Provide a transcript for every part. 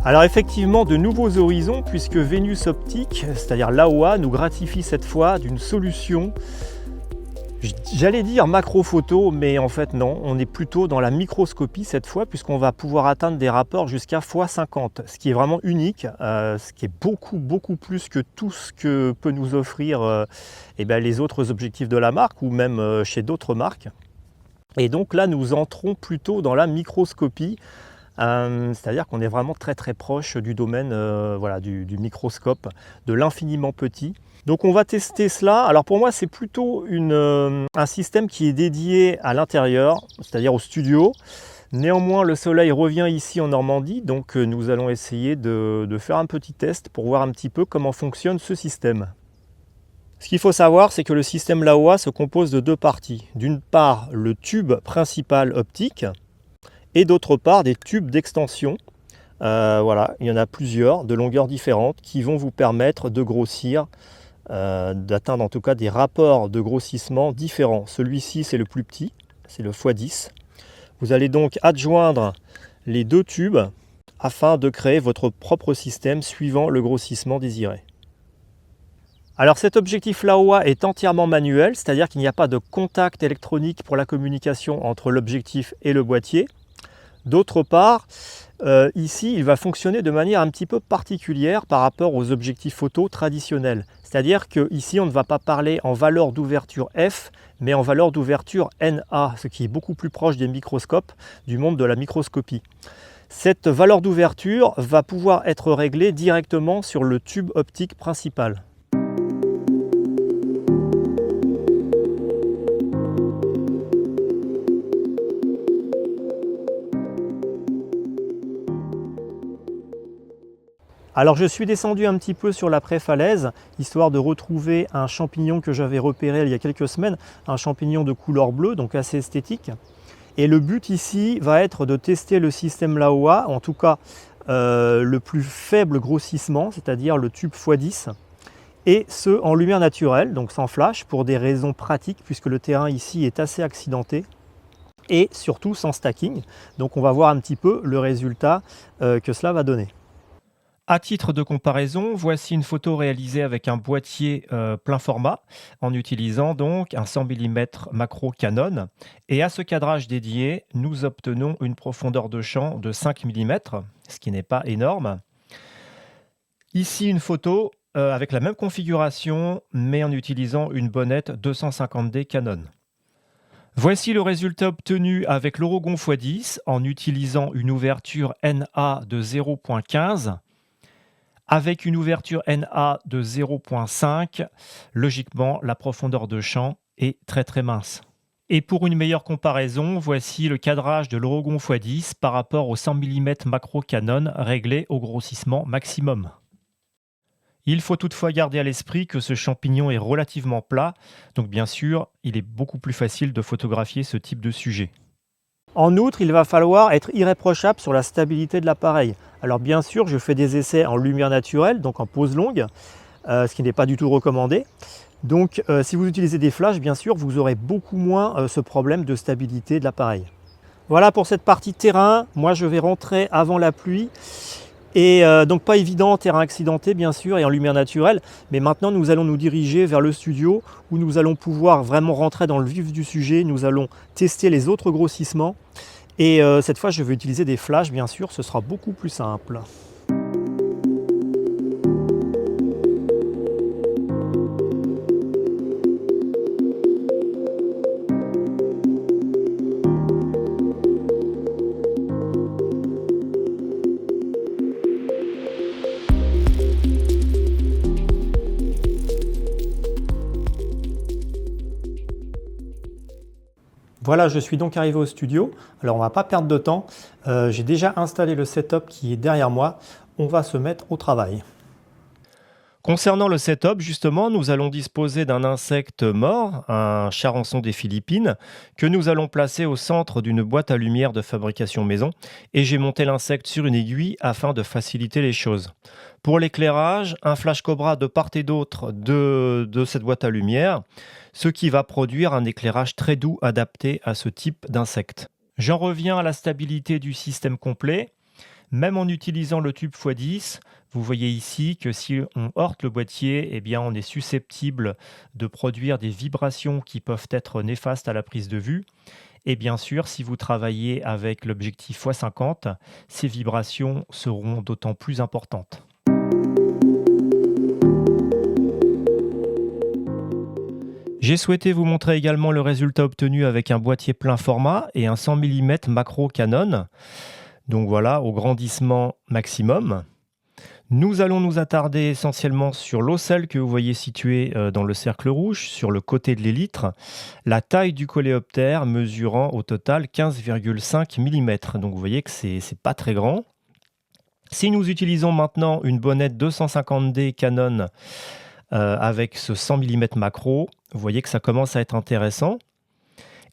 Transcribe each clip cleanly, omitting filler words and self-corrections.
Alors effectivement, de nouveaux horizons, puisque Vénus Optique, c'est-à-dire l'AOA, nous gratifie cette fois d'une solution, j'allais dire macro photo, mais en fait non, on est plutôt dans la microscopie cette fois, puisqu'on va pouvoir atteindre des rapports jusqu'à x50, ce qui est vraiment unique, ce qui est beaucoup plus que tout ce que peut nous offrir les autres objectifs de la marque, ou même chez d'autres marques. Et donc là, nous entrons plutôt dans la microscopie, c'est-à-dire qu'on est vraiment très proche du domaine du microscope, de l'infiniment petit. Donc on va tester cela. Alors pour moi, c'est plutôt un système qui est dédié à l'intérieur, c'est-à-dire au studio. Néanmoins, le soleil revient ici en Normandie, donc nous allons essayer de faire un petit test pour voir un petit peu comment fonctionne ce système. Ce qu'il faut savoir, c'est que le système LAOA se compose de deux parties. D'une part, le tube principal optique, et d'autre part des tubes d'extension. Il y en a plusieurs de longueurs différentes qui vont vous permettre de grossir, d'atteindre en tout cas des rapports de grossissement différents. Celui-ci c'est le plus petit, c'est le x10. Vous allez donc adjoindre les deux tubes afin de créer votre propre système suivant le grossissement désiré. Alors cet objectif LAOA est entièrement manuel, c'est-à-dire qu'il n'y a pas de contact électronique pour la communication entre l'objectif et le boîtier. D'autre part, ici, il va fonctionner de manière un petit peu particulière par rapport aux objectifs photo traditionnels. C'est-à-dire qu'ici, on ne va pas parler en valeur d'ouverture F, mais en valeur d'ouverture NA, ce qui est beaucoup plus proche des microscopes, du monde de la microscopie. Cette valeur d'ouverture va pouvoir être réglée directement sur le tube optique principal. Alors je suis descendu un petit peu sur la préfalaise, histoire de retrouver un champignon que j'avais repéré il y a quelques semaines, un champignon de couleur bleue, donc assez esthétique. Et le but ici va être de tester le système LAOA, en tout cas le plus faible grossissement, c'est-à-dire le tube x10, et ce en lumière naturelle, donc sans flash, pour des raisons pratiques, puisque le terrain ici est assez accidenté, et surtout sans stacking. Donc on va voir un petit peu le résultat que cela va donner. À titre de comparaison, voici une photo réalisée avec un boîtier plein format en utilisant donc un 100 mm macro Canon. Et à ce cadrage dédié, nous obtenons une profondeur de champ de 5 mm, ce qui n'est pas énorme. Ici, une photo avec la même configuration, mais en utilisant une bonnette 250D Canon. Voici le résultat obtenu avec l'Orogon x10 en utilisant une ouverture NA de 0.15. Avec une ouverture NA de 0.5, logiquement, la profondeur de champ est très mince. Et pour une meilleure comparaison, voici le cadrage de l'Orogon x10 par rapport au 100 mm macro Canon réglé au grossissement maximum. Il faut toutefois garder à l'esprit que ce champignon est relativement plat, donc bien sûr, il est beaucoup plus facile de photographier ce type de sujet. En outre, il va falloir être irréprochable sur la stabilité de l'appareil. Alors bien sûr, je fais des essais en lumière naturelle, donc en pose longue, ce qui n'est pas du tout recommandé. Donc si vous utilisez des flashs, bien sûr, vous aurez beaucoup moins ce problème de stabilité de l'appareil. Voilà pour cette partie terrain. Moi, je vais rentrer avant la pluie. Et donc pas évident, terrain accidenté bien sûr et en lumière naturelle, mais maintenant nous allons nous diriger vers le studio où nous allons pouvoir vraiment rentrer dans le vif du sujet, nous allons tester les autres grossissements et cette fois je vais utiliser des flashs bien sûr, ce sera beaucoup plus simple. Voilà, je suis donc arrivé au studio. Alors on ne va pas perdre de temps. J'ai déjà installé le setup qui est derrière moi. On va se mettre au travail. Concernant le setup, justement, nous allons disposer d'un insecte mort, un charançon des Philippines, que nous allons placer au centre d'une boîte à lumière de fabrication maison. Et j'ai monté l'insecte sur une aiguille afin de faciliter les choses. Pour l'éclairage, un flash Cobra de part et d'autre de cette boîte à lumière, ce qui va produire un éclairage très doux adapté à ce type d'insecte. J'en reviens à la stabilité du système complet. Même en utilisant le tube x10, vous voyez ici que si on heurte le boîtier, eh bien on est susceptible de produire des vibrations qui peuvent être néfastes à la prise de vue. Et bien sûr, si vous travaillez avec l'objectif x50, ces vibrations seront d'autant plus importantes. J'ai souhaité vous montrer également le résultat obtenu avec un boîtier plein format et un 100 mm macro Canon. Donc voilà, au grandissement maximum. Nous allons nous attarder essentiellement sur l'ocelle que vous voyez située dans le cercle rouge, sur le côté de l'élytre. La taille du coléoptère mesurant au total 15,5 mm. Donc vous voyez que c'est pas très grand. Si nous utilisons maintenant une bonnette 250D Canon avec ce 100 mm macro, vous voyez que ça commence à être intéressant.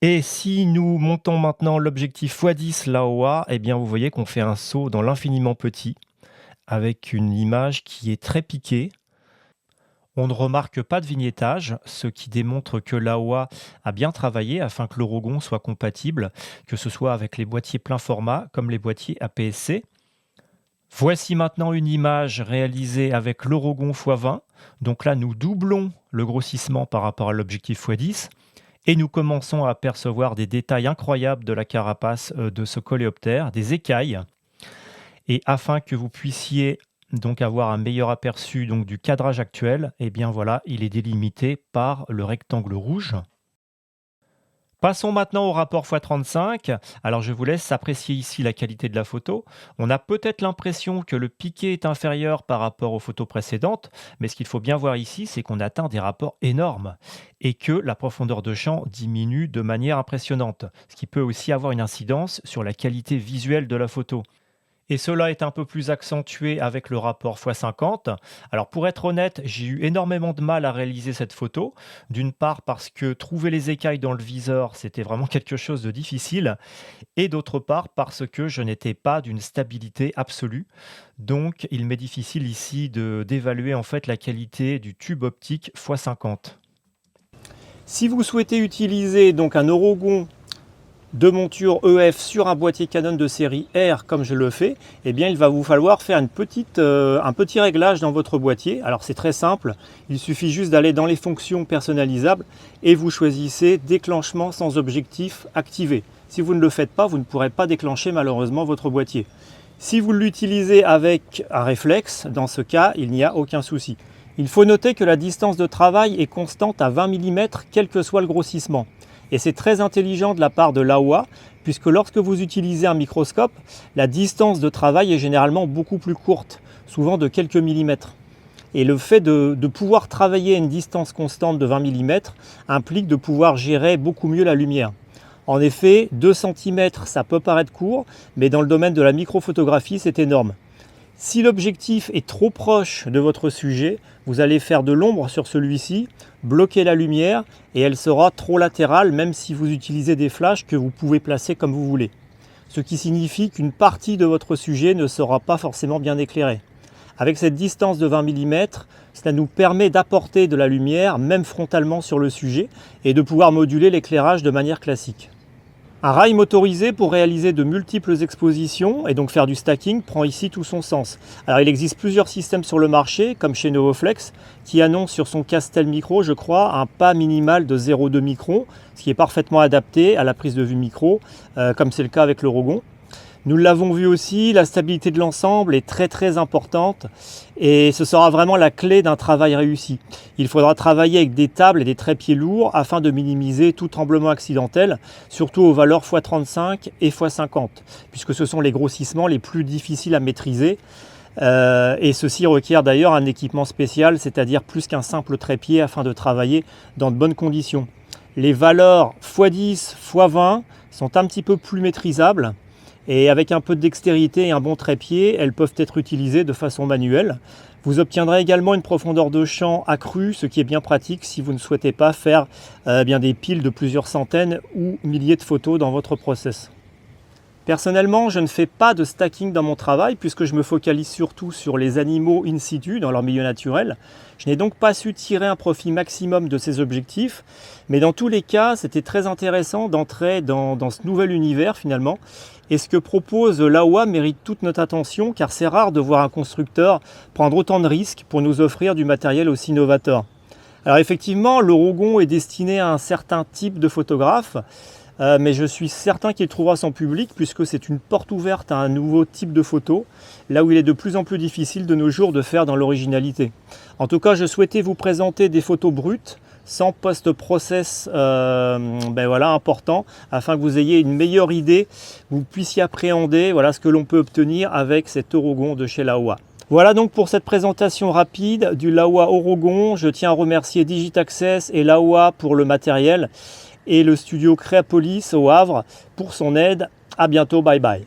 Et si nous montons maintenant l'objectif x10 l'AOA, eh bien vous voyez qu'on fait un saut dans l'infiniment petit avec une image qui est très piquée. On ne remarque pas de vignettage, ce qui démontre que l'AOA a bien travaillé afin que l'Orogon soit compatible, que ce soit avec les boîtiers plein format comme les boîtiers APS-C. Voici maintenant une image réalisée avec l'Orogon x20. Donc là, nous doublons le grossissement par rapport à l'objectif x10. Et nous commençons à apercevoir des détails incroyables de la carapace de ce coléoptère, des écailles. Et afin que vous puissiez donc avoir un meilleur aperçu donc, du cadrage actuel, eh bien voilà, il est délimité par le rectangle rouge. Passons maintenant au rapport x35. Alors je vous laisse apprécier ici la qualité de la photo. On a peut-être l'impression que le piqué est inférieur par rapport aux photos précédentes, mais ce qu'il faut bien voir ici, c'est qu'on atteint des rapports énormes et que la profondeur de champ diminue de manière impressionnante, ce qui peut aussi avoir une incidence sur la qualité visuelle de la photo. Et cela est un peu plus accentué avec le rapport x50. Alors pour être honnête, j'ai eu énormément de mal à réaliser cette photo. D'une part parce que trouver les écailles dans le viseur, c'était vraiment quelque chose de difficile. Et d'autre part parce que je n'étais pas d'une stabilité absolue. Donc il m'est difficile ici d'évaluer en fait la qualité du tube optique x50. Si vous souhaitez utiliser donc un Orogon de monture EF sur un boîtier Canon de série R comme je le fais, eh bien il va vous falloir faire un petit réglage dans votre boîtier. Alors c'est très simple, il suffit juste d'aller dans les fonctions personnalisables et vous choisissez déclenchement sans objectif activé. Si vous ne le faites pas, vous ne pourrez pas déclencher malheureusement votre boîtier. Si vous l'utilisez avec un réflexe, dans ce cas, il n'y a aucun souci. Il faut noter que la distance de travail est constante à 20 mm, quel que soit le grossissement. Et c'est très intelligent de la part de l'AOA, puisque lorsque vous utilisez un microscope, la distance de travail est généralement beaucoup plus courte, souvent de quelques millimètres. Et le fait de pouvoir travailler à une distance constante de 20 mm implique de pouvoir gérer beaucoup mieux la lumière. En effet, 2 cm, ça peut paraître court, mais dans le domaine de la microphotographie, c'est énorme. Si l'objectif est trop proche de votre sujet, vous allez faire de l'ombre sur celui-ci, bloquer la lumière et elle sera trop latérale même si vous utilisez des flashs que vous pouvez placer comme vous voulez. Ce qui signifie qu'une partie de votre sujet ne sera pas forcément bien éclairée. Avec cette distance de 20 mm, cela nous permet d'apporter de la lumière même frontalement sur le sujet et de pouvoir moduler l'éclairage de manière classique. Un rail motorisé pour réaliser de multiples expositions et donc faire du stacking prend ici tout son sens. Alors il existe plusieurs systèmes sur le marché, comme chez Novoflex, qui annonce sur son Castel Micro, je crois, un pas minimal de 0,2 microns, ce qui est parfaitement adapté à la prise de vue micro, comme c'est le cas avec l'Orogon. Nous l'avons vu aussi, la stabilité de l'ensemble est très importante et ce sera vraiment la clé d'un travail réussi. Il faudra travailler avec des tables et des trépieds lourds afin de minimiser tout tremblement accidentel, surtout aux valeurs x35 et x50, puisque ce sont les grossissements les plus difficiles à maîtriser. Et ceci requiert d'ailleurs un équipement spécial, c'est-à-dire plus qu'un simple trépied afin de travailler dans de bonnes conditions. les valeurs x10, x20 sont un petit peu plus maîtrisables. Et avec un peu de dextérité et un bon trépied, elles peuvent être utilisées de façon manuelle. Vous obtiendrez également une profondeur de champ accrue, ce qui est bien pratique si vous ne souhaitez pas faire bien des piles de plusieurs centaines ou milliers de photos dans votre process. Personnellement, je ne fais pas de stacking dans mon travail puisque je me focalise surtout sur les animaux in situ, dans leur milieu naturel. Je n'ai donc pas su tirer un profit maximum de ces objectifs, mais dans tous les cas, c'était très intéressant d'entrer dans ce nouvel univers finalement. Et ce que propose Laowa mérite toute notre attention car c'est rare de voir un constructeur prendre autant de risques pour nous offrir du matériel aussi novateur. Alors effectivement, l'Orogon est destiné à un certain type de photographe, mais je suis certain qu'il trouvera son public puisque c'est une porte ouverte à un nouveau type de photo, là où il est de plus en plus difficile de nos jours de faire dans l'originalité. En tout cas, je souhaitais vous présenter des photos brutes, sans post-process important, afin que vous ayez une meilleure idée, vous puissiez appréhender ce que l'on peut obtenir avec cet Orogon de chez Laowa. Voilà donc pour cette présentation rapide du Laowa Orogon. Je tiens à remercier Digitaccess et Laowa pour le matériel et le studio Créapolis au Havre pour son aide. À bientôt, bye bye.